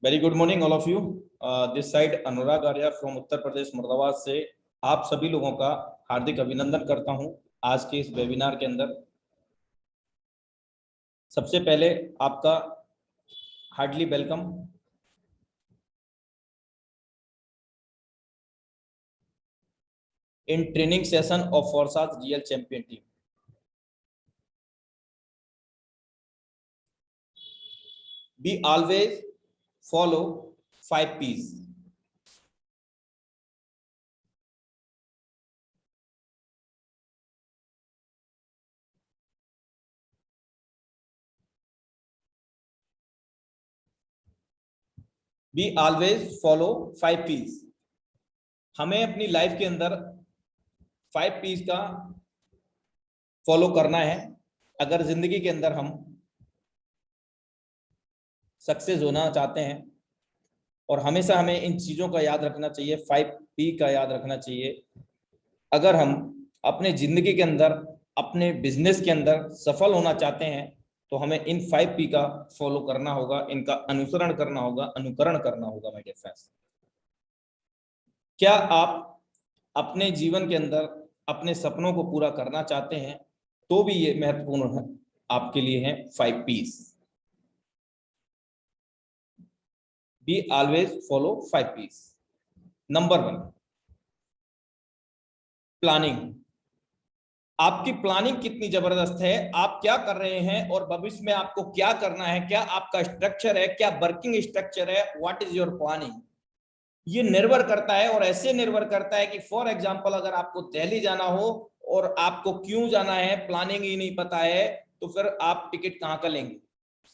Very good morning all of you. This side Anurag Arya from Uttar Pradesh Moradabad से आप सभी लोगों का हार्दिक अभिनंदन करता हूं आज के इस वेबिनार के अंदर। सबसे पहले आपका hardly welcome. In training session of फॉरसाथ real champion team. We always follow 5 P's. We always follow 5 P's. हमें अपनी लाइफ के अंदर 5 P's का फॉलो करना है अगर जिंदगी के अंदर हम सक्सेस होना चाहते हैं। और हमेशा हमें इन चीजों का याद रखना चाहिए, 5P का याद रखना चाहिए। अगर हम अपने जिंदगी के अंदर, अपने बिजनेस के अंदर सफल होना चाहते हैं तो हमें इन 5P का फॉलो करना होगा, इनका अनुसरण करना होगा, अनुकरण करना होगा। माय डियर फ्रेंड्स, क्या आप अपने जीवन के अंदर अपने सपनों को पूरा करना चाहते हैं तो भी ये महत्वपूर्ण है आपके लिए है 5 P's। Be always follow 5 P's। Number 1, planning. आपकी प्लानिंग कितनी जबरदस्त है, आप क्या कर रहे हैं और भविष्य में आपको क्या करना है, क्या आपका स्ट्रक्चर है, क्या वर्किंग स्ट्रक्चर है, व्हाट इज योर प्लानिंग। ये निर्भर करता है और ऐसे निर्भर करता है कि फॉर एग्जांपल अगर आपको दिल्ली जाना हो और आपको क्यों जाना है प्लानिंग ही नहीं पता है तो फिर आप टिकट कहां का लेंगे।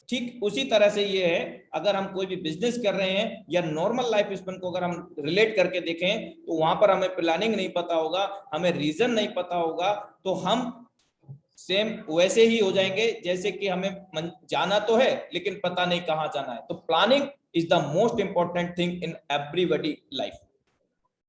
ठीक उसी तरह से ये है, अगर हम कोई भी बिजनेस कर रहे हैं या नॉर्मल लाइफ स्पेन को अगर हम रिलेट करके देखें तो वहां पर हमें प्लानिंग नहीं पता होगा, हमें रीजन नहीं पता होगा तो हम सेम वैसे ही हो जाएंगे जैसे कि हमें जाना तो है लेकिन पता नहीं कहां जाना है। तो planning is the most important thing in everybody life.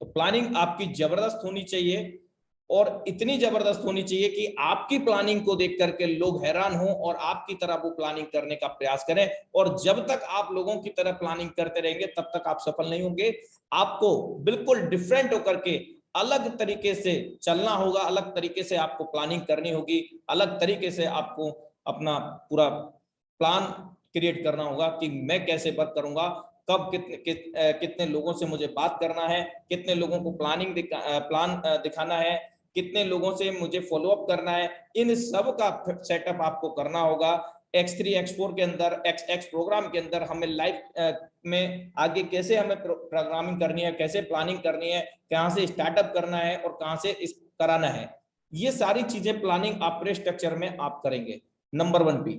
तो प्लानिंग आपकी जबरदस्त होनी चाहिए और इतनी जबरदस्त होनी चाहिए कि आपकी प्लानिंग को देख करके लोग हैरान हों और आपकी तरह वो प्लानिंग करने का प्रयास करें। और जब तक आप लोगों की तरह प्लानिंग करते रहेंगे तब तक आप सफल नहीं होंगे। आपको बिल्कुल डिफरेंट होकर के अलग तरीके से चलना होगा, अलग तरीके से आपको प्लानिंग करनी होगी, अलग तरीके से आपको अपना पूरा प्लान क्रिएट करना होगा कि मैं कैसे वर्क करूंगा, कब कितने लोगों से मुझे बात करना है, कितने लोगों को प्लान दिखाना है, कितने लोगों से मुझे फॉलो अप करना है। इन सब का सेटअप आपको करना होगा। X3 X4 के अंदर, XX प्रोग्राम के अंदर हमें लाइफ में आगे कैसे हमें प्रोग्रामिंग करनी है, कैसे प्लानिंग करनी है, कहां से स्टार्टअप करना है और कहां से इस कराना है, ये सारी चीजें प्लानिंग आपके स्ट्रक्चर में आप करेंगे। Number 1 P।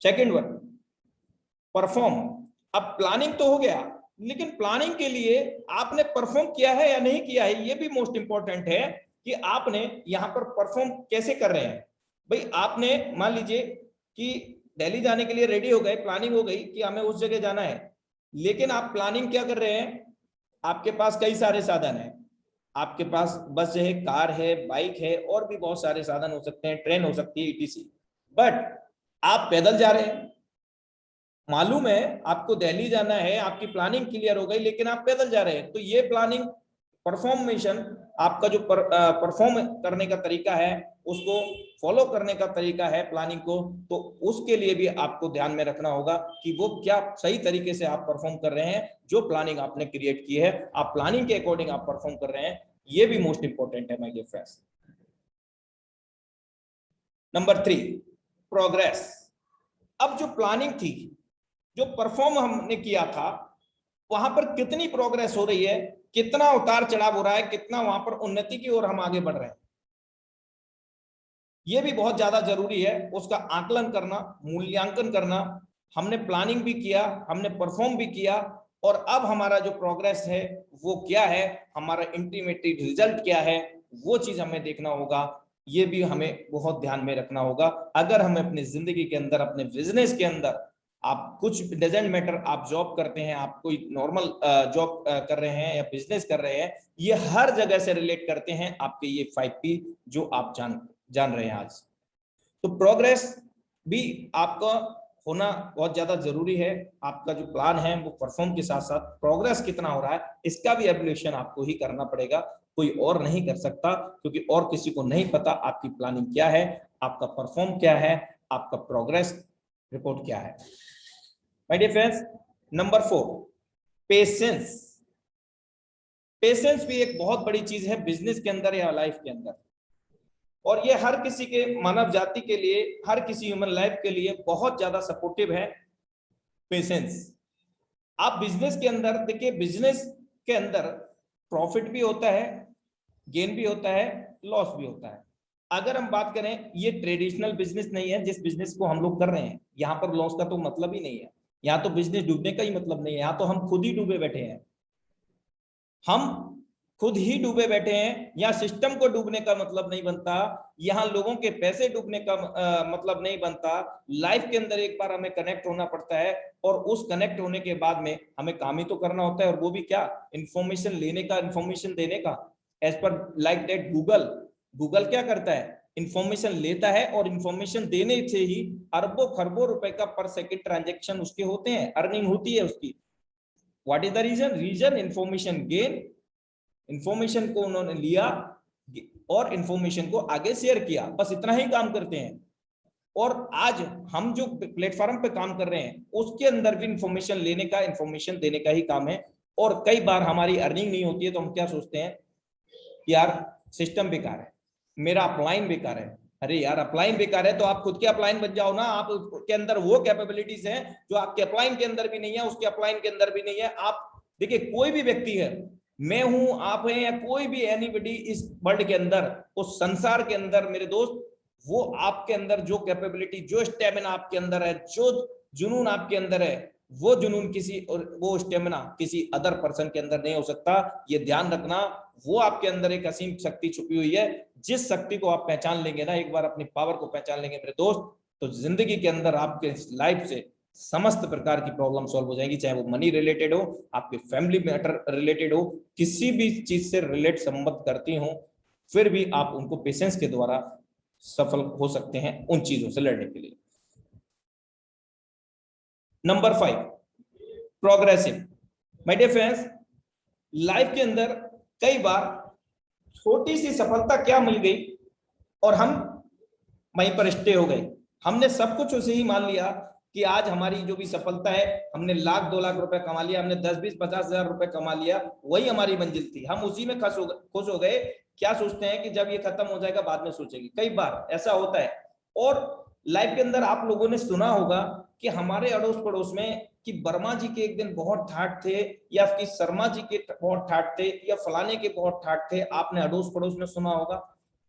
Second 1, perform. अब प्लानिंग तो हो गया लेकिन प्लानिंग के लिए आपने परफॉर्म किया है या नहीं किया है, ये भी मोस्ट इंपॉर्टेंट है कि आपने यहां पर परफॉर्म कैसे कर रहे हैं। भाई आपने मान लीजिए कि दिल्ली जाने के लिए रेडी हो गए, प्लानिंग हो गई कि हमें उस जगह जाना है, लेकिन आप प्लानिंग क्या कर रहे हैं, आपके पास कई सारे साधन हैं, आपके पास बस है, कार है, बाइक है और भी बहुत सारे साधन हो सकते हैं, ट्रेन हो सकती है, ETC। बट आप पैदल जा रहे हैं, मालूम है आपको दिल्ली जाना है, आपकी प्लानिंग क्लियर हो गई लेकिन आप पैदल जा रहे हैं, तो ये प्लानिंग परफॉर्मेशन आपका जो परफॉर्म करने का तरीका है, उसको फॉलो करने का तरीका है प्लानिंग को, तो उसके लिए भी आपको ध्यान में रखना होगा कि वो क्या सही तरीके से आप परफॉर्म कर रहे हैं। जो प्लानिंग आपने क्रिएट की है, आप प्लानिंग के अकॉर्डिंग आप परफॉर्म कर रहे हैं, ये भी मोस्ट इंपॉर्टेंट है my dear friends. Number 3, progress. अब जो प्लानिंग थी, जो परफॉर्म हमने किया था, वहां पर कितनी प्रोग्रेस हो रही है, कितना उतार चढ़ाव हो रहा है, कितना वहां पर उन्नति की ओर हम आगे बढ़ रहे हैं, ये भी बहुत ज्यादा जरूरी है। उसका आकलन करना, मूल्यांकन करना। हमने प्लानिंग भी किया, हमने परफॉर्म भी किया और अब हमारा जो प्रोग्रेस है वो क्या है, हमारा इंटीमेटरी रिजल्ट क्या है, वो चीज हमें देखना होगा। ये भी हमें बहुत ध्यान में रखना होगा। अगर हमें अपनी जिंदगी के अंदर, अपने बिजनेस के अंदर, आप कुछ डजेंट मैटर, आप जॉब करते हैं, आप कोई नॉर्मल जॉब कर रहे हैं या बिजनेस कर रहे हैं, ये हर जगह से रिलेट करते हैं आपके ये 5P जो आप जान रहे हैं आज। तो प्रोग्रेस भी आपका होना बहुत ज्यादा जरूरी है। आपका जो प्लान है वो परफॉर्म के साथ साथ प्रोग्रेस कितना हो रहा है इसका भी एवल्यूएशन आपको ही करना पड़ेगा, कोई और नहीं कर सकता, क्योंकि और किसी को नहीं पता आपकी प्लानिंग क्या है, आपका परफॉर्म क्या है, आपका प्रोग्रेस रिपोर्ट क्या है। My dear friends, number 4, patience. Patience भी एक बहुत बड़ी चीज है बिजनेस के अंदर या लाइफ के अंदर, और ये हर किसी के मानव जाति के लिए, हर किसी ह्यूमन लाइफ के लिए बहुत ज्यादा सपोर्टिव है पेशेंस। आप बिजनेस के अंदर देखिए, बिजनेस के अंदर प्रॉफिट भी होता है, गेन भी होता है, लॉस भी होता है। अगर हम बात करें, ये ट्रेडिशनल बिजनेस नहीं है जिस बिजनेस को हम लोग कर रहे हैं, यहाँ पर लॉस का तो मतलब ही नहीं है, यहाँ तो बिजनेस डूबने का ही मतलब नहीं है, यहाँ तो हम खुद ही डूबे बैठे हैं, हम खुद ही डूबे बैठे हैं। यहाँ सिस्टम को डूबने का मतलब नहीं बनता, यहाँ लोगों के पैसे डूबने का मतलब नहीं बनता। लाइफ के अंदर एक बार हमें कनेक्ट होना पड़ता है, और उस कनेक्ट होने के बाद में हमें काम ही तो करना होता है, और वो भी क्या, इंफॉर्मेशन लेने का, इंफॉर्मेशन देने का। As per like that Google क्या करता है, इंफॉर्मेशन लेता है, और इंफॉर्मेशन देने से ही अरबों खरबों रुपए का पर सेकंड ट्रांजेक्शन उसके होते हैं, अर्निंग होती है उसकी। What is the reason? Information gain. Information को उन्होंने लिया और इंफॉर्मेशन को आगे शेयर किया, बस इतना ही काम करते हैं। और आज हम जो प्लेटफॉर्म पे काम कर रहे हैं उसके अंदर भी इंफॉर्मेशन लेने का, इंफॉर्मेशन देने का ही काम है। और कई बार हमारी अर्निंग नहीं होती है तो हम क्या सोचते हैं कि यार सिस्टम बेकार है, मेरा अपलाइन बेकार है। अरे यार, अपलाइन बेकार है तो आप खुद के अपलाइन बन जाओ ना। आप के अंदर वो कैपेबिलिटीज हैं जो आपके अपलाइन के अंदर भी नहीं है, उसके अपलाइन के अंदर भी नहीं है। आप देखिए, कोई भी व्यक्ति है, मैं हूं, आप हैं, या कोई भी एनीबडी इस वर्ल्ड के अंदर, उस संसार के अंदर मेरे दोस्त, वो आपके अंदर जो कैपेबिलिटी, जो स्टेमिना आपके अंदर है, जो जुनून आपके अंदर है, वो जुनून किसी, वो स्टेमिना किसी अदर पर्सन के अंदर नहीं हो सकता। ये ध्यान रखना, वो आपके अंदर एक असीम शक्ति छुपी हुई है। जिस शक्ति को आप पहचान लेंगे ना, एक बार अपनी पावर को पहचान लेंगे मेरे दोस्त, तो जिंदगी के अंदर आपके लाइफ से समस्त प्रकार की प्रॉब्लम सॉल्व हो जाएगी, चाहे वो मनी रिलेटेड हो, आपके फैमिली मैटर रिलेटेड हो, किसी भी चीज से रिलेट संबंध करती हो, फिर भी आप उनको पेशेंस के द्वारा सफल हो सकते हैं उन चीजों से लड़ने के लिए। Number 5, progressive. My dear friends, life के अंदर कई बार छोटी सी सफलता क्या मिल गई और हम वहीं पर स्टे हो गए। हमने सब कुछ उसे ही मान लिया कि आज हमारी जो भी सफलता है, हमने लाख 2 लाख रुपए कमा लिया, हमने 10 20 50 हजार रुपए कमा लिया, वही हमारी मंजिल थी, हम उसी में खुश हो गए। क्या सोचते हैं कि जब ये खत्म हो जाएगा बाद में सोचेंगे, कई बार ऐसा होता है। और लाइफ के अंदर आप लोगों ने सुना होगा कि हमारे अड़ोस पड़ोस में कि वर्मा जी के एक दिन बहुत ठाठ थे, या कि शर्मा जी के बहुत ठाठ थे, या फलाने के बहुत ठाठ थे। आपने अड़ोस पड़ोस में सुना होगा,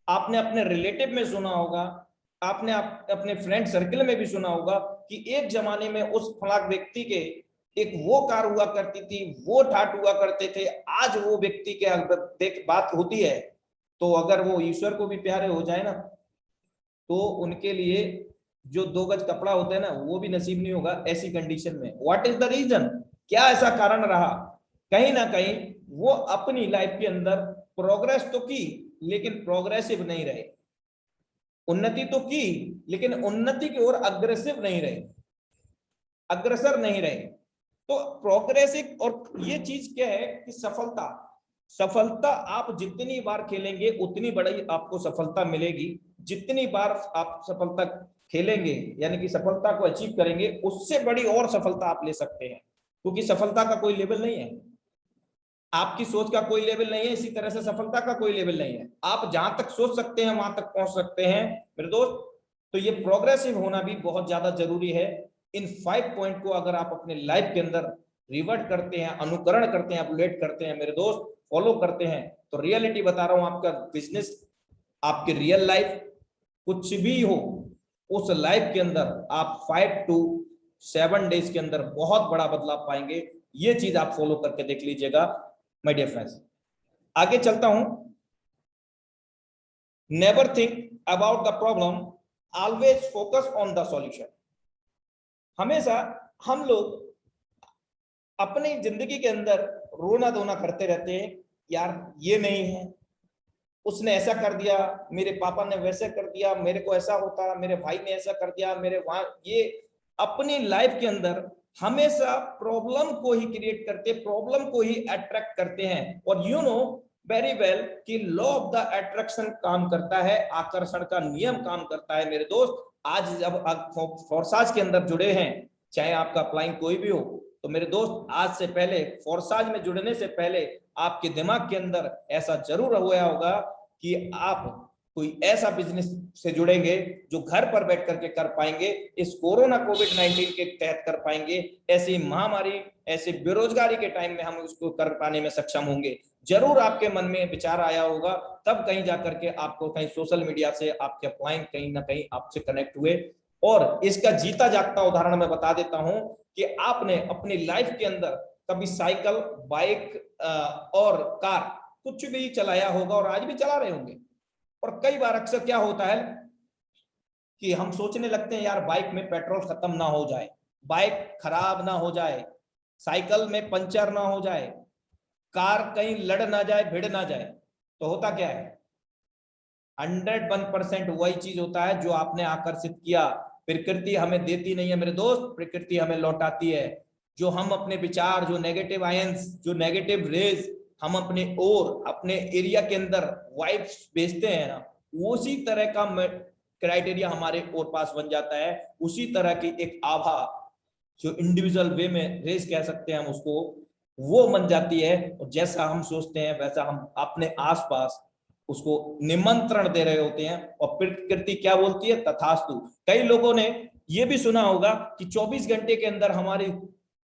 आपने अपने रिलेटिव में सुना होगा, आपने अपने फ्रेंड सर्कल में भी सुना होगा कि एक जमाने में उस फलाक व्यक्ति के एक वो कार हुआ करती थी, वो ठाट हुआ करते थे। आज वो व्यक्ति के देख बात होती है तो अगर वो ईश्वर को भी प्यारे हो जाए ना, तो उनके लिए जो 2 गज कपड़ा होता है ना, वो भी नसीब नहीं होगा ऐसी कंडीशन में। What is the reason? क्या ऐसा कारण रहा? कहीं ना कहीं वो अपनी लाइफ के अंदर प्रोग्रेस तो की, लेकिन प्रोग्रेसिव नहीं रहे। उन्नति तो की, लेकिन उन्नति की ओर अग्रेसिव नहीं रहे, अग्रसर नहीं रहे। तो प्रोग्रेसिव, और ये चीज क्या है कि सफलता, सफलता आप जितनी बार खेलेंगे उतनी बड़ी आपको सफलता मिलेगी। जितनी बार आप सफलता खेलेंगे, यानी कि सफलता को अचीव करेंगे, उससे बड़ी और सफलता आप ले सकते हैं, क्योंकि सफलता का कोई लेवल नहीं है, आपकी सोच का कोई लेवल नहीं है, इसी तरह से सफलता का कोई लेवल नहीं है। आप जहां तक सोच सकते हैं वहां तक पहुंच सकते हैं मेरे दोस्त। तो ये प्रोग्रेसिव होना भी बहुत ज्यादा जरूरी है। इन 5 पॉइंट को अगर आप अपने लाइफ के अंदर रिवर्ट करते हैं, अनुकरण करते हैं, अपडेट करते हैं मेरे दोस्त, फॉलो करते हैं, तो रियलिटी बता रहा हूं, आपका बिजनेस, आपकी रियल लाइफ, कुछ भी हो, उस लाइफ के अंदर आप 5 to 7 डेज के अंदर बहुत बड़ा बदलाव पाएंगे। ये चीज आप फॉलो करके देख लीजिएगा माय डियर फ्रेंड्स। आगे चलता हूं। Never think about the problem, always focus on the solution. हमेशा हम लोग अपनी जिंदगी के अंदर रोना धोना करते रहते हैं, यार ये नहीं है, उसने ऐसा कर दिया, मेरे पापा ने वैसे कर दिया, मेरे को ऐसा होता, मेरे भाई ने ऐसा कर दिया, मेरे वहां ये। अपनी लाइफ के अंदर हमेशा प्रॉब्लम को ही क्रिएट करते, प्रॉब्लम को ही अट्रैक्ट करते हैं। और यू नो वेरी वेल कि लॉ ऑफ द अट्रैक्शन काम करता है, आकर्षण का नियम काम करता है मेरे दोस्त। आज जब आप फोर्साज के अंदर जुड़े हैं, चाहे आपका अप्लाइंग कोई भी हो, तो मेरे दोस्त आज से पहले, फोर्साज में जुड़ने से पहले आपके दिमाग के अंदर ऐसा जरूर हुआ होगा कि आप कोई ऐसा बिजनेस से जुड़ेंगे जो घर पर बैठ करके कर पाएंगे, इस कोरोना कोविड-19 के तहत कर पाएंगे, ऐसी महामारी, ऐसे बेरोजगारी के टाइम में हम उसको कर पाने में सक्षम होंगे। जरूर आपके मन में विचार आया होगा, तब कहीं जाकर के आपको कहीं सोशल मीडिया से आपके अपलाइन कहीं ना कहीं आपसे कनेक्ट हुए। और इसका जीता जागता उदाहरण मैं बता देता हूं कि आपने अपनी लाइफ के अंदर कभी साइकिल, बाइक और कार कुछ भी चलाया होगा और आज भी चला रहे होंगे। और कई बार अक्सर क्या होता है कि हम सोचने लगते हैं यार बाइक में पेट्रोल खत्म ना हो जाए, बाइक खराब ना हो जाए, साइकिल में पंचर ना हो जाए, कार कहीं लड़ ना जाए, भिड़ ना जाए। तो होता क्या है, 101% वही चीज होता है जो आपने आकर्षित किया। प्रकृति हमें देती नहीं है मेरे दोस्त, प्रकृति हमें लौटाती है। जो हम अपने विचार, जो नेगेटिव आयंस, जो नेगेटिव रेज हम अपने ओर, अपने एरिया के अंदर वाइब्स भेजते हैं ना, उसी तरह का क्राइटेरिया हमारे ओर पास बन जाता है। उसी तरह की एक आभा, जो इंडिविजुअल वे में रेस कह सकते हैं हम उसको, वो बन जाती है। और जैसा हम सोचते हैं वैसा हम अपने आसपास उसको निमंत्रण दे रहे होते हैं। और प्रकृति क्या बोलती है, तथास्तु। कई लोगों ने ये भी सुना होगा कि 24 घंटे के अंदर हमारी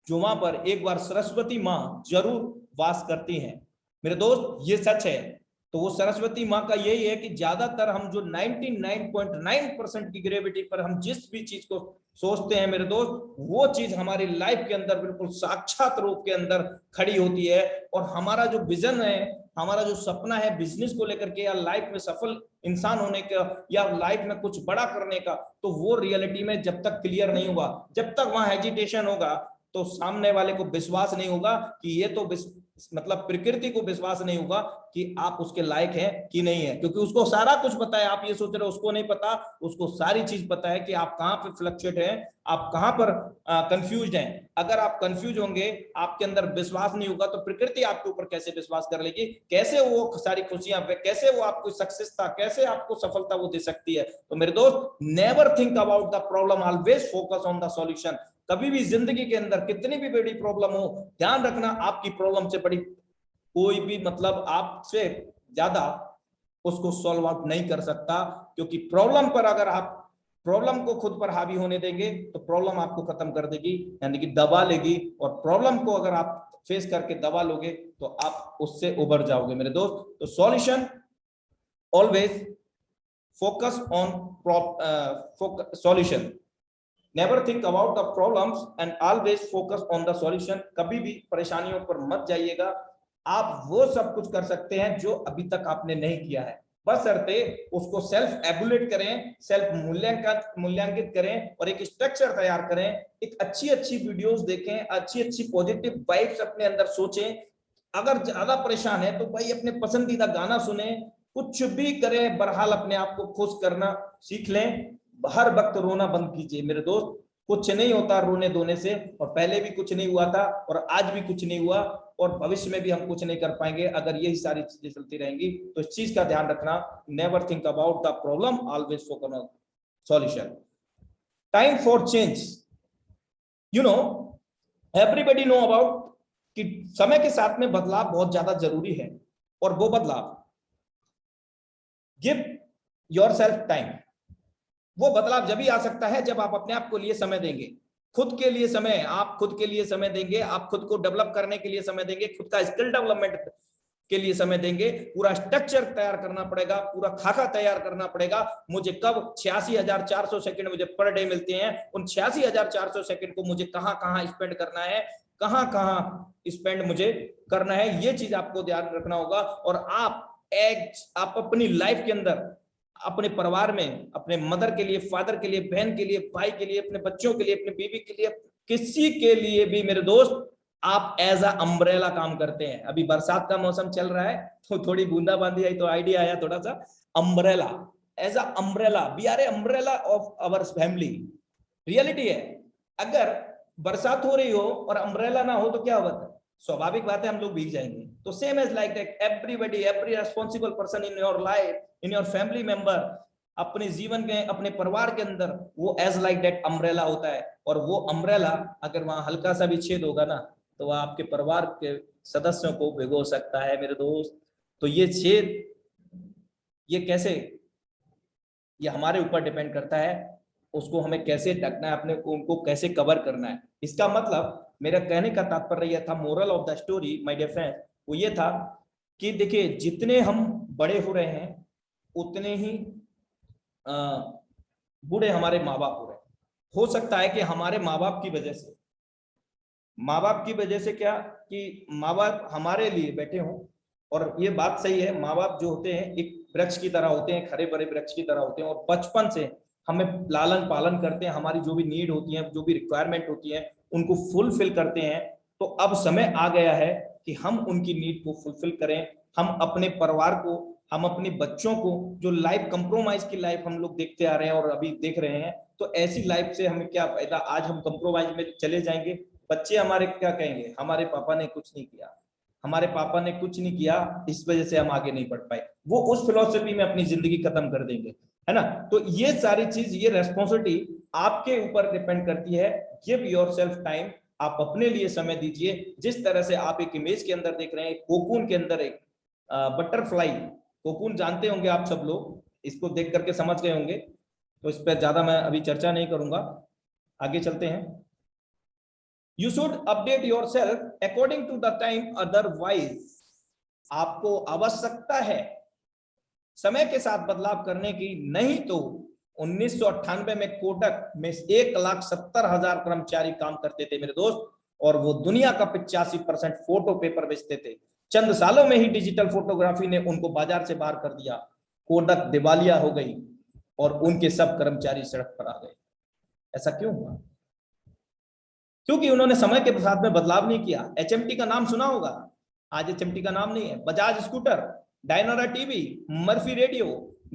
जुमा पर एक बार सरस्वती माँ जरूर वास करती हैं। मेरे दोस्त ये सच है। तो वो सरस्वती माँ का यही है कि ज्यादातर हम जो 99.9% की ग्रेविटी पर हम जिस भी चीज को सोचते हैं मेरे दोस्त, वो चीज हमारी लाइफ के अंदर बिल्कुल साक्षात रूप के अंदर खड़ी होती है। और हमारा जो विजन है, हमारा जो सपना है बिजनेस को लेकर के, या लाइफ में सफल इंसान होने का, या लाइफ में कुछ बड़ा करने का, तो वो रियलिटी में जब तक क्लियर नहीं होगा, जब तक वहां हेजिटेशन होगा, तो सामने वाले को विश्वास नहीं होगा कि ये तो मतलब प्रकृति को विश्वास नहीं होगा कि आप उसके लायक हैं कि नहीं है। क्योंकि उसको सारा कुछ पता है, आप ये सोच रहे हो उसको नहीं पता, उसको सारी चीज पता है कि आप कहां पर फ्लक्चुएट हैं, आप कहां पर कंफ्यूज हैं। अगर आप कंफ्यूज होंगे, आपके अंदर विश्वास नहीं होगा, तो प्रकृति आपके ऊपर कैसे विश्वास कर लेगी, कैसे वो सारी खुशियां, कैसे वो आपको सक्सेसता, कैसे आपको सफलता वो दे सकती है। तो मेरे दोस्त, never think about the problem, always focus on the solution. कभी भी जिंदगी के अंदर कितनी भी बड़ी प्रॉब्लम हो, ध्यान रखना आपकी प्रॉब्लम से बड़ी कोई भी, मतलब आपसे ज्यादा उसको सॉल्व आउट नहीं कर सकता। क्योंकि प्रॉब्लम पर अगर आप प्रॉब्लम को खुद पर हावी होने देंगे तो प्रॉब्लम आपको खत्म कर देगी, यानी कि दबा लेगी। और प्रॉब्लम को अगर आप फेस करके दबा लोगे तो आप उससे उबर जाओगे मेरे दोस्त। तो solution, always focus on solution, never think about the problems and always focus on the solution. कभी भी परेशानियों पर मत जाइएगा, आप वो सब कुछ कर सकते हैं जो अभी तक आपने नहीं किया है, बशर्ते उसको सेल्फ एबुलेट करें, सेल्फ मूल्यांकित करें और एक स्ट्रक्चर तैयार करें, एक अच्छी अच्छी वीडियोस देखें, अच्छी अच्छी पॉजिटिव वाइब्स अपने अंदर सोचें। अगर ज्यादा परेशान है तो भाई अपने पसंदीदा गाना सुने, कुछ भी करें, बहरहाल अपने आप को खुश करना सीख लें। हर वक्त रोना बंद कीजिए मेरे दोस्त, कुछ नहीं होता रोने धोने से, और पहले भी कुछ नहीं हुआ था और आज भी कुछ नहीं हुआ, और भविष्य में भी हम कुछ नहीं कर पाएंगे अगर यही सारी चीजें चलती रहेंगी। तो इस चीज का ध्यान रखना, never think about the problem, always focus on solution. Time for change, you know everybody know about कि समय के साथ में बदलाव बहुत ज्यादा जरूरी है। और वो बदलाव, गिव योरसेल्फ टाइम, वो बदलाव जब भी आ सकता है जब आप अपने आप को लिए समय देंगे, खुद के लिए समय, आप खुद के लिए समय देंगे, आप खुद को डेवलप करने के लिए समय देंगे, खुद का स्किल डेवलपमेंट के लिए समय देंगे। पूरा स्ट्रक्चर तैयार करना पड़ेगा, पूरा खाका तैयार करना पड़ेगा। मुझे कब 86,400 सेकंड मुझे पर डे मिलते हैं, उन 86,400 सेकंड को मुझे कहां कहां स्पेंड करना है, कहां कहां स्पेंड मुझे करना है, ये चीज आपको ध्यान रखना होगा। और आप अपनी लाइफ के अंदर, अपने परिवार में, अपने मदर के लिए, फादर के लिए, बहन के लिए, भाई के लिए, अपने बच्चों के लिए, अपने बीवी के लिए, किसी के लिए भी मेरे दोस्त, आप एज अ अम्ब्रेला काम करते हैं। अभी बरसात का मौसम चल रहा है तो थोड़ी बूंदाबांदी आई तो आइडिया आया थोड़ा सा, umbrella, as a umbrella, we are a umbrella of our family. Reality है, अगर बरसात हो रही हो और अम्ब्रेला ना हो तो क्या होगा? स्वाभाविक बात है हम लोग भीग जाएंगे। तो same as like that everybody, every responsible person in your life, in your family member, अपने जीवन के, अपने परिवार के अंदर वो एज लाइक दैट अम्ब्रेला होता है। और वो अम्ब्रेला अगर वहां हल्का सा भी छेद होगा ना तो वह आपके परिवार के सदस्यों को भिगो सकता है मेरे दोस्त। तो ये छेद, ये कैसे, ये हमारे ऊपर डिपेंड करता है, उसको हमें कैसे ढकना है, अपने को उनको कैसे कवर करना है। इसका मतलब मेरा कहने का तात्पर्य यह था, moral of the story my dear friend, वो ये था कि देखिए जितने हम बड़े हो रहे हैं उतने ही बूढ़े हमारे माँ बाप हो रहे हैं। हो सकता है कि हमारे माँ बाप की वजह से, माँ बाप की वजह से क्या कि माँ बाप हमारे लिए बैठे हों। और ये बात सही है, माँ बाप जो होते हैं एक वृक्ष की तरह होते हैं, हरे भरे वृक्ष की तरह होते हैं, और बचपन से हमें लालन पालन करते हैं, हमारी जो भी नीड होती है, जो भी रिक्वायरमेंट होती है उनको फुलफिल करते हैं। तो अब समय आ गया है कि हम उनकी नीड को फुलफिल करें। हम अपने परिवार को, हम अपने बच्चों को, जो लाइफ कंप्रोमाइज की लाइफ हम लोग देखते आ रहे हैं और अभी देख रहे हैं, तो ऐसी लाइफ से हमें क्या फायदा? आज हम कंप्रोमाइज में चले जाएंगे, बच्चे हमारे क्या कहेंगे? हमारे पापा ने कुछ नहीं किया, हमारे पापा ने कुछ नहीं किया, इस वजह से हम आगे नहीं बढ़ पाए। वो उस फिलॉसफी में अपनी जिंदगी खत्म कर देंगे, है ना। तो ये सारी चीज, ये रेस्पॉन्सिबिलिटी आपके ऊपर डिपेंड करती है। गिव योरसेल्फ टाइम, आप अपने लिए समय दीजिए। जिस तरह से आप एक इमेज के अंदर देख रहे हैं, कोकून के अंदर एक बटरफ्लाई, कोकून जानते होंगे आप सब लोग, इसको देख करके समझ गए होंगे, तो इस पर ज्यादा मैं अभी चर्चा नहीं करूंगा, आगे चलते हैं। You should update yourself according to the time, otherwise आपको आवश्यकता है समय के साथ बदलाव करने की। नहीं तो 1998 में कोटक में 1,70,000 कर्मचारी काम करते थे मेरे दोस्त, और वो दुनिया का 85% फोटो पेपर बेचते थे। चंद सालों में ही डिजिटल फोटोग्राफी ने उनको बाजार से बाहर कर दिया। कोटक दिवालिया हो गई और उनके सब कर्मचारी सड़क पर आ गए। ऐसा क्यों हुआ? क्योंकि उन्होंने समय के साथ में बदलाव नहीं किया। एचएमटी का नाम सुना होगा, आज एचएमटी का नाम नहीं है। Bajaj scooter, Dianora TV, Murphy radio,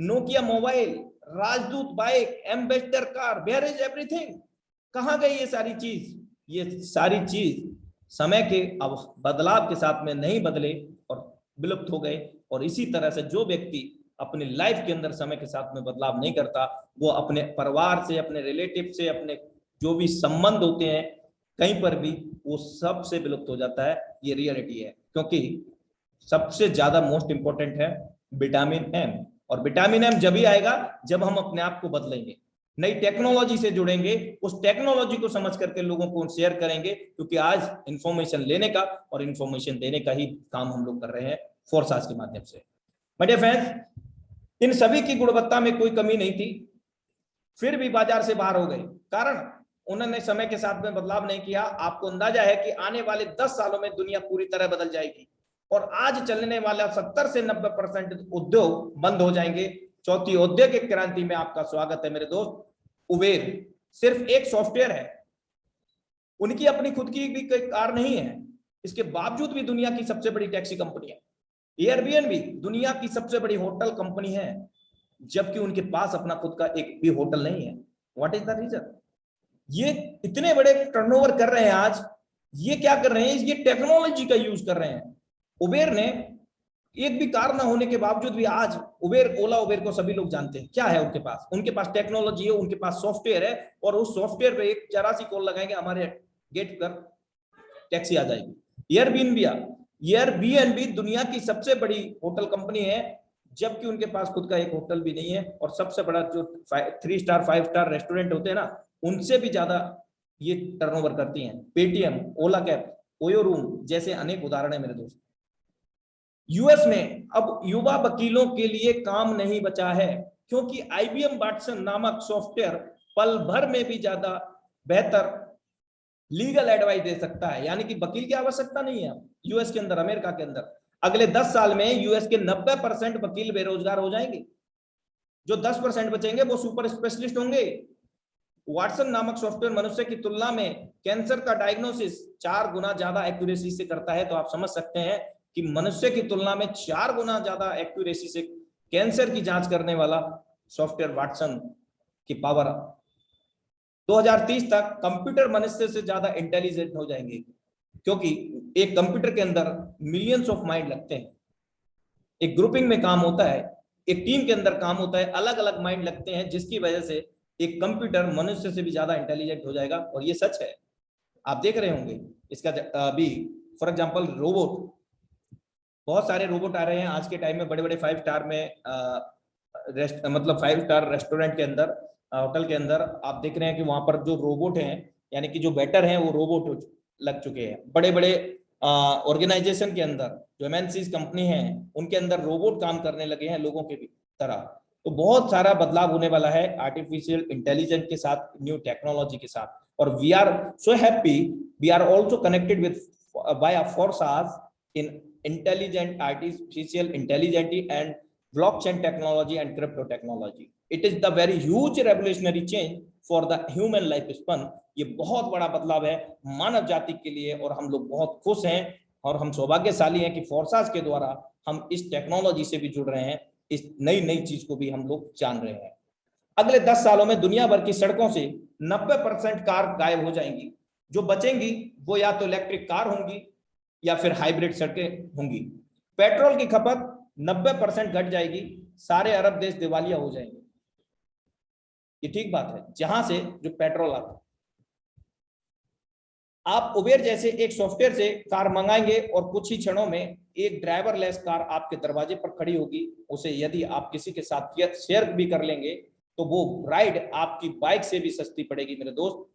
Nokia mobile, Rajdoot bike, Ambassador car, where is everything? कहां गई ये सारी चीज? ये सारी चीज समय के अब बदलाव के साथ में नहीं बदले और विलुप्त हो गए। और इसी तरह से जो व्यक्ति अपनी लाइफ के अंदर समय के साथ में बदलाव नहीं करता, वो अपने परिवार से, अपने रिलेटिव से, अपने जो भी संबंध होते हैं कहीं पर भी, वो सबसे विलुप्त हो जाता है। ये रियलिटी है। क्योंकि सबसे ज्यादा मोस्ट इंपॉर्टेंट है विटामिन एम, और विटामिन एम जब ही आएगा जब हम अपने आप को बदलेंगे, नई टेक्नोलॉजी से जुड़ेंगे, उस टेक्नोलॉजी को समझ करके लोगों को शेयर करेंगे। क्योंकि आज इंफॉर्मेशन लेने का और इंफॉर्मेशन देने का ही काम हम लोग कर रहे हैं फोरसास के माध्यम से। माय डियर फ्रेंड्स, इन सभी की गुणवत्ता में कोई कमी नहीं थी, फिर भी बाजार से बाहर हो गए, कारण उन्होंने समय के साथ में बदलाव नहीं किया। आपको अंदाजा है कि आने वाले 10 सालों में दुनिया पूरी तरह बदल जाएगी, और आज चलने वाला 70 से 90% उद्योग बंद हो जाएंगे। चौथी औद्योगिक क्रांति में आपका स्वागत है मेरे दोस्त। उबेर सिर्फ एक सॉफ्टवेयर है, उनकी अपनी खुद की भी कोई कार नहीं है, इसके बावजूद भी दुनिया की सबसे बड़ी टैक्सी कंपनी है। एयरबीएनबी दुनिया की सबसे बड़ी होटल कंपनी है, जबकि उनके पास अपना खुद का एक भी होटल नहीं है। What is the reason? ये इतने बड़े टर्नओवर कर रहे हैं आज, ये क्या कर रहे हैं? ये टेक्नोलॉजी का यूज कर रहे हैं। उबेर ने एक भी कार ना होने के बावजूद भी आज उबेर, ओला उबेर को सभी लोग जानते हैं। क्या है उनके पास टेक्नोलॉजी है, उनके पास सॉफ्टवेयर है, और उस सॉफ्टवेयर पे एक जरा सी कॉल लगाएंगे, हमारे गेट पर टैक्सी आ जाएगी। एयरबीएनबी दुनिया की सबसे बड़ी होटल कंपनी है, जबकि उनके पास खुद का एक होटल भी नहीं है। और सबसे बड़ा जो 3 स्टार 5 स्टार रेस्टोरेंट होते हैं ना, उनसे भी ज्यादा ये टर्नओवर करती हैं। पेटीएम, ओला कैब, ओयो रूम जैसे अनेक उदाहरण है मेरे दोस्त। यूएस में अब युवा वकीलों के लिए काम नहीं बचा है, क्योंकि आईबीएम वाटसन नामक सॉफ्टवेयर पल भर में भी ज्यादा बेहतर लीगल एडवाइस दे सकता है। यानी कि वकील की आवश्यकता नहीं है यूएस के अंदर, अमेरिका के अंदर। अगले 10 साल में यूएस के 90% वकील बेरोजगार हो जाएंगे, जो 10% बचेंगे वो सुपर स्पेशलिस्ट होंगे। वाटसन नामक सॉफ्टवेयर मनुष्य की तुलना में कैंसर का डायग्नोसिस 4 गुना ज्यादा एक्यूरेसी से करता है। तो आप समझ सकते हैं कि मनुष्य की तुलना में 4 गुना ज्यादा एक्यूरेसी से कैंसर की जांच करने वाला सॉफ्टवेयर वाटसन की पावर। 2030 तक कंप्यूटर मनुष्य से ज्यादा इंटेलिजेंट हो जाएंगे, क्योंकि एक कंप्यूटर के अंदर मिलियंस ऑफ माइंड लगते हैं, एक ग्रुपिंग में काम होता है, एक टीम के अंदर काम होता है, अलग अलग माइंड लगते हैं, जिसकी वजह से एक कंप्यूटर मनुष्य से भी ज्यादा इंटेलिजेंट हो जाएगा। और ये सच है, आप देख रहे होंगे इसका अभी फॉर एग्जांपल रोबोट, बहुत सारे रोबोट आ रहे हैं आज के टाइम में, बड़े बड़े 5 स्टार में मतलब 5 स्टार रेस्टोरेंट के अंदर, होटल के अंदर आप देख रहे हैं कि वहां पर जो रोबोट हैं, यानी कि जो वेटर हैं वो रोबोट लग चुके हैं। बड़े बड़े ऑर्गेनाइजेशन के अंदर जो एमएनसीज कंपनी हैं उनके अंदर रोबोट काम करने लगे हैं लोगों के तरह। तो बहुत सारा बदलाव होने वाला है आर्टिफिशियल इंटेलिजेंस के साथ, न्यू टेक्नोलॉजी के साथ। और we are so happy, we are also connected with by a forces in intelligent artificial intelligence and blockchain technology and crypto technology. It is the very huge revolutionary change for the human life span. ये बहुत बड़ा बदलाव है मानव जाति के लिए, और हम लोग बहुत खुश हैं और हम सौभाग्यशाली हैं कि फोर्सास के द्वारा हम इस टेक्नोलॉजी से भी जुड़ रहे हैं, इस नई नई चीज को भी हम लोग जान रहे हैं। अगले 10 सालों में दुनिया भर की सड़कों से 90% कार गायब हो जाएंगी, जो बचेंगी वो या तो इलेक्ट्रिक कार होंगी या फिर हाइब्रिड सड़कें होंगी। पेट्रोल की खपत 90% घट जाएगी, सारे अरब देश दिवालिया हो जाएंगे। ये ठीक बात है, जहां से जो पेट्रोल आता है। आप उबेर जैसे एक सॉफ्टवेयर से कार मंगाएंगे और कुछ ही क्षणों में एक ड्राइवरलेस कार आपके दरवाजे पर खड़ी होगी। उसे यदि आप किसी के साथ शेयर भी कर लेंगे तो वो राइड आपकी बाइक से भी सस्ती पड़ेगी मेरे दोस्त।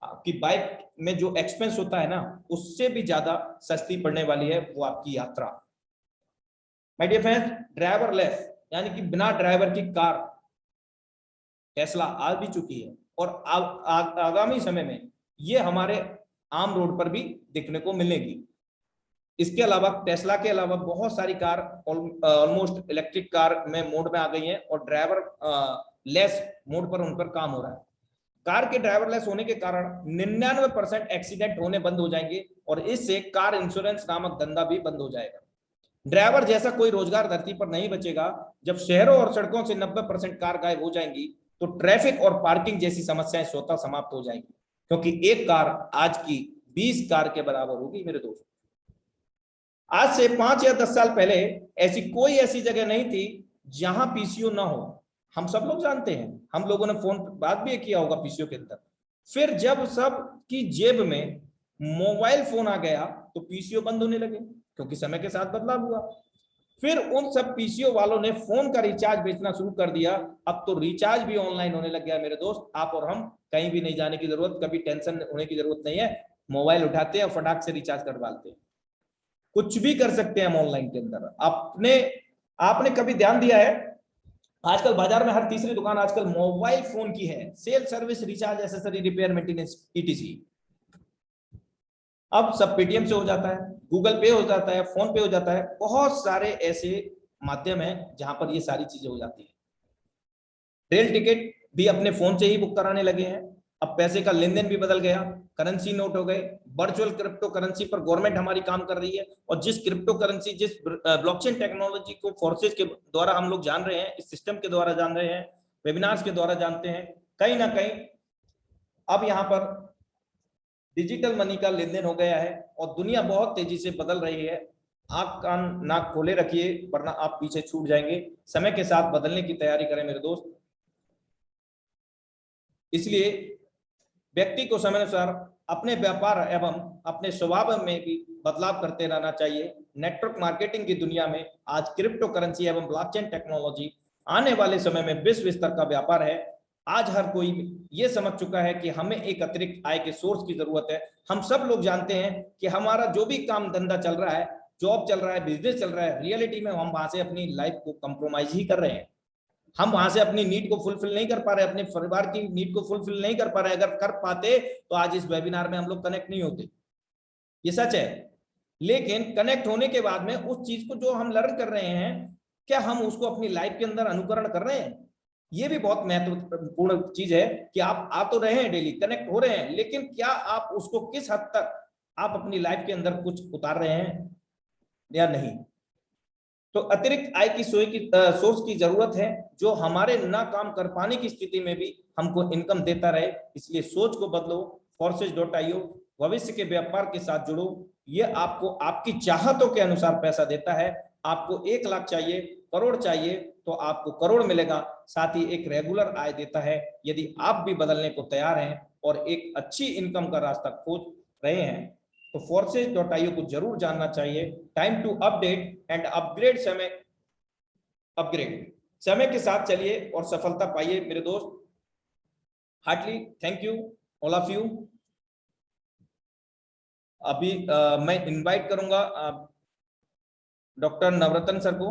आपकी बाइक में जो एक्सपेंस होता है ना, उससे भी ज्यादा सस्ती पड़ने वाली है वो आपकी यात्रा। माय डियर फ्रेंड्स, ड्राइवरलेस यानी कि बिना ड्राइवर की कार टेस्ला आ भी चुकी है, और आगामी समय में ये हमारे आम रोड पर भी देखने को मिलेगी। इसके अलावा टेस्ला के अलावा बहुत सारी कार ऑलमोस्ट इलेक्ट्रिक कार में मोड में आ गई हैं, और ड्राइवर लेस मोड पर उन पर काम हो रहा है। कार के ड्राइवरलेस होने के कारण 99% एक्सीडेंट होने बंद हो जाएंगे, और इससे कार इंश्योरेंस नामक धंधा भी बंद हो जाएगा। ड्राइवर जैसा कोई रोजगार धरती पर नहीं बचेगा। जब शहरों और सड़कों से 90% कार गायब हो जाएंगी तो ट्रैफिक और पार्किंग जैसी समस्याएं स्वतः समाप्त हो जाएंगी, क्योंकि एक कार आज की 20 कार के बराबर होगी मेरे दोस्त। आज से 5 या 10 साल पहले ऐसी जगह नहीं थी जहां पीसीओ ना हो। हम सब लोग जानते हैं, हम लोगों ने फोन पर बात भी किया होगा पीसीओ के अंदर। फिर जब सब की जेब में मोबाइल फोन आ गया तो पीसीओ बंद होने लगे, क्योंकि समय के साथ बदलाव हुआ। फिर उन सब पीसीओ वालों ने फोन का रिचार्ज बेचना शुरू कर दिया। अब तो रिचार्ज भी ऑनलाइन होने लग गया मेरे दोस्त। आप और हम कहीं भी नहीं जाने की जरूरत, कभी टेंशन होने की जरूरत नहीं है। मोबाइल उठाते हैं और फटाक से रिचार्ज करवा लेते हैं, कुछ भी कर सकते हैं हम ऑनलाइन के अंदर। आपने कभी ध्यान दिया है, आजकल बाजार में हर तीसरी दुकान आजकल मोबाइल फोन की है। Sale service, recharge, accessory, repair, maintenance, etc. अब सब पेटीएम से हो जाता है, गूगल पे हो जाता है, फोन पे हो जाता है। बहुत सारे ऐसे माध्यम हैं जहां पर ये सारी चीजें हो जाती है। रेल टिकट भी अपने फोन से ही बुक कराने लगे हैं। अब पैसे का लेन देन भी बदल गया, करेंसी नोट हो गए। वर्चुअल क्रिप्टो करेंसी पर गवर्नमेंट हमारी काम कर रही है, और जिस क्रिप्टो करेंसी, जिस ब्लॉकचेन टेक्नोलॉजी को फोर्सेस के द्वारा हम लोग जान रहे हैं, इस सिस्टम के द्वारा जान रहे हैं, वेबिनार्स के द्वारा जानते हैं, कहीं ना कहीं अब यहाँ पर डिजिटल मनी का लेन देन हो गया है, और दुनिया बहुत तेजी से बदल रही है। आंख कान नाक खोले रखिए, वरना आप पीछे छूट जाएंगे। समय के साथ बदलने की तैयारी करें मेरे दोस्त। इसलिए व्यक्ति को समय अनुसार अपने व्यापार एवं अपने स्वभाव में भी बदलाव करते रहना चाहिए। नेटवर्क मार्केटिंग की दुनिया में आज क्रिप्टो करेंसी एवं ब्लॉकचेन टेक्नोलॉजी आने वाले समय में विश्व स्तर का व्यापार है। आज हर कोई ये समझ चुका है कि हमें एक अतिरिक्त आय के सोर्स की जरूरत है। हम सब लोग जानते हैं कि हमारा जो भी काम धंधा चल रहा है, जॉब चल रहा है, बिजनेस चल रहा है, रियलिटी में हम वहां से अपनी लाइफ को कंप्रोमाइज ही कर रहे हैं। हम वहां से अपनी नीड को फुलफिल नहीं कर पा रहे, अपने परिवार की नीड को फुलफिल नहीं कर पा रहे। अगर कर पाते तो आज इस वेबिनार में हम लोग कनेक्ट नहीं होते, ये सच है। लेकिन कनेक्ट होने के बाद में उस चीज को जो हम लर्न कर रहे हैं, क्या हम उसको अपनी लाइफ के अंदर अनुकरण कर रहे हैं? ये भी बहुत महत्वपूर्ण चीज है कि आप आ तो रहे हैं, डेली कनेक्ट हो रहे हैं, लेकिन क्या आप उसको किस हद तक आप अपनी लाइफ के अंदर कुछ उतार रहे हैं या नहीं? तो अतिरिक्त आय की सोर्स की जरूरत है जो हमारे ना काम कर पाने की स्थिति में भी हमको इनकम देता रहे। इसलिए सोच को बदलो। Forces.io भविष्य के व्यापार के साथ जुड़ो। ये आपको आपकी चाहतों के अनुसार पैसा देता है। आपको 1 लाख चाहिए, करोड़ चाहिए, तो आपको करोड़ मिलेगा। साथ ही एक रेगुलर आय देता है। यदि आप भी बदलने को तैयार हैं और एक अच्छी इनकम का रास्ता खोज रहे हैं तो Forces.io को जरूर जानना चाहिए। Time to update and upgrade. समय के साथ चलिए और सफलता पाइए मेरे दोस्त। Heartly thank you all of you. अभी मैं इनवाइट करूंगा डॉक्टर नवरत्न सर को।